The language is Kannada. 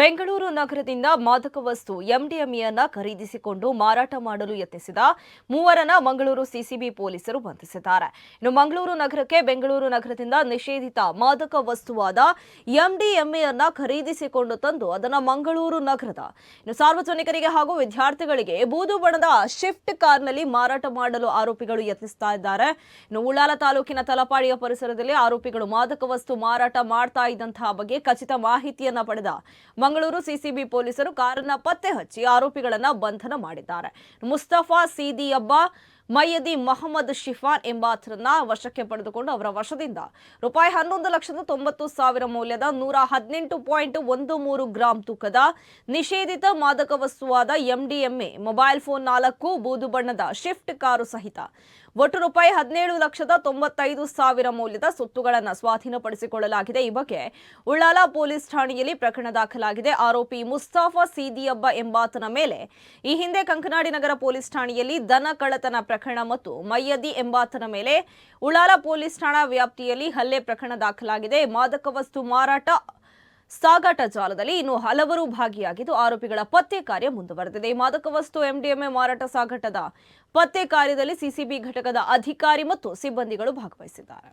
ಬೆಂಗಳೂರು ನಗರದಿಂದ ಮಾದಕ ವಸ್ತು ಎಂಡಿಎಂಎಯನ್ನ ಖರೀದಿಸಿಕೊಂಡು ಮಾರಾಟ ಮಾಡಲು ಯತ್ನಿಸಿದ ಮೂವರನ್ನ ಮಂಗಳೂರು ಸಿಸಿಬಿ ಪೊಲೀಸರು ಬಂಧಿಸಿದ್ದಾರೆ. ಇನ್ನು ಮಂಗಳೂರು ನಗರಕ್ಕೆ ಬೆಂಗಳೂರು ನಗರದಿಂದ ನಿಷೇಧಿತ ಮಾದಕ ವಸ್ತುವಾದ ಎಂಡಿಎಂಎಯನ್ನ ಖರೀದಿಸಿಕೊಂಡು ತಂದು ಅದನ್ನು ಮಂಗಳೂರು ನಗರದ ಸಾರ್ವಜನಿಕರಿಗೆ ಹಾಗೂ ವಿದ್ಯಾರ್ಥಿಗಳಿಗೆ ಬೂದು ಬಣ್ಣದ ಶಿಫ್ಟ್ ಕಾರ್ನಲ್ಲಿ ಮಾರಾಟ ಮಾಡಲು ಆರೋಪಿಗಳು ಯತ್ನಿಸ್ತಾ ಇದ್ದಾರೆ. ಇನ್ನು ಉಳ್ಳಾಲ ತಾಲೂಕಿನ ತಲಪಾಡಿಯ ಪರಿಸರದಲ್ಲಿ ಆರೋಪಿಗಳು ಮಾದಕ ವಸ್ತು ಮಾರಾಟ ಮಾಡ್ತಾ ಇದ್ದಂತಹ ಬಗ್ಗೆ ಖಚಿತ ಮಾಹಿತಿಯನ್ನ ಪಡೆದ ಮಂಗಳೂರು ಸಿಸಿಬಿ ಪೊಲೀಸರು ಕಾರನ್ನ ಪತ್ತೆ ಹಚ್ಚಿ ಆರೋಪಿಗಳನ್ನ ಬಂಧನ ಮಾಡಿದ್ದಾರೆ. ಮುಸ್ತಫಾ ಸೀದಿಯಬ್ಬ ಮಯ್ಯದಿ ಮೊಹಮ್ಮದ್ ಶಿಫಾನ್ ಎಂಬಾತರನ್ನ ವಶಕ್ಕೆ ಪಡೆದುಕೊಂಡು ಅವರ ವಶದಿಂದ ರೂಪಾಯಿ 11,90,000 ಮೌಲ್ಯದ 118.13 ಗ್ರಾಂ ತೂಕದ ನಿಷೇಧಿತ ಮಾದಕ ವಸ್ತುವಾದ ಎಂಡಿಎಂಎ, ಮೊಬೈಲ್ ಫೋನ್ 4, ಬೂದು ಬಣ್ಣದ ಶಿಫ್ಟ್ ಕಾರು ಸಹಿತ ಒಟ್ಟು ರೂಪಾಯಿ 17,95,000 ಮೌಲ್ಯದ ಸೊತ್ತುಗಳನ್ನು ಸ್ವಾಧೀನಪಡಿಸಿಕೊಳ್ಳಲಾಗಿದೆ. ಈ ಬಗ್ಗೆ ಉಳ್ಳಾಲ ಪೊಲೀಸ್ ಠಾಣೆಯಲ್ಲಿ ಪ್ರಕರಣ ದಾಖಲಾಗಿದೆ. ಆರೋಪಿ ಮುಸ್ತಫಾ ಸೀದಿಯಬ್ಬ ಎಂಬಾತನ ಮೇಲೆ ಈ ಹಿಂದೆ ಕಂಕನಾಡಿ ನಗರ ಪೊಲೀಸ್ ಠಾಣೆಯಲ್ಲಿ ದನ ಕಳ್ಳತನ ಪ್ರಕರಣ ಮತ್ತು ಮಯ್ಯದಿ ಎಂಬಾತನ ಮೇಲೆ ಉಳ್ಳಾಲ ಪೊಲೀಸ್ ಠಾಣಾ ವ್ಯಾಪ್ತಿಯಲ್ಲಿ ಹಲ್ಲೆ ಪ್ರಕರಣ ದಾಖಲಾಗಿದೆ. ಮಾದಕ ವಸ್ತು ಮಾರಾಟ ಸಾಗಾಟ ಜಾಲದಲ್ಲಿ ಇನ್ನು ಹಲವರು ಭಾಗಿಯಾಗಿದ್ದು ಆರೋಪಿಗಳ ಪತ್ತೆ ಕಾರ್ಯ ಮುಂದುವರೆದಿದೆ. ಮಾದಕ ವಸ್ತು ಎಂಡಿಎಂಎ ಮಾರಾಟ ಸಾಗಾಟದ ಪತ್ತೆ ಕಾರ್ಯದಲ್ಲಿ ಸಿಸಿಬಿ ಘಟಕದ ಅಧಿಕಾರಿ ಮತ್ತು ಸಿಬ್ಬಂದಿಗಳು ಭಾಗವಹಿಸಿದ್ದಾರೆ.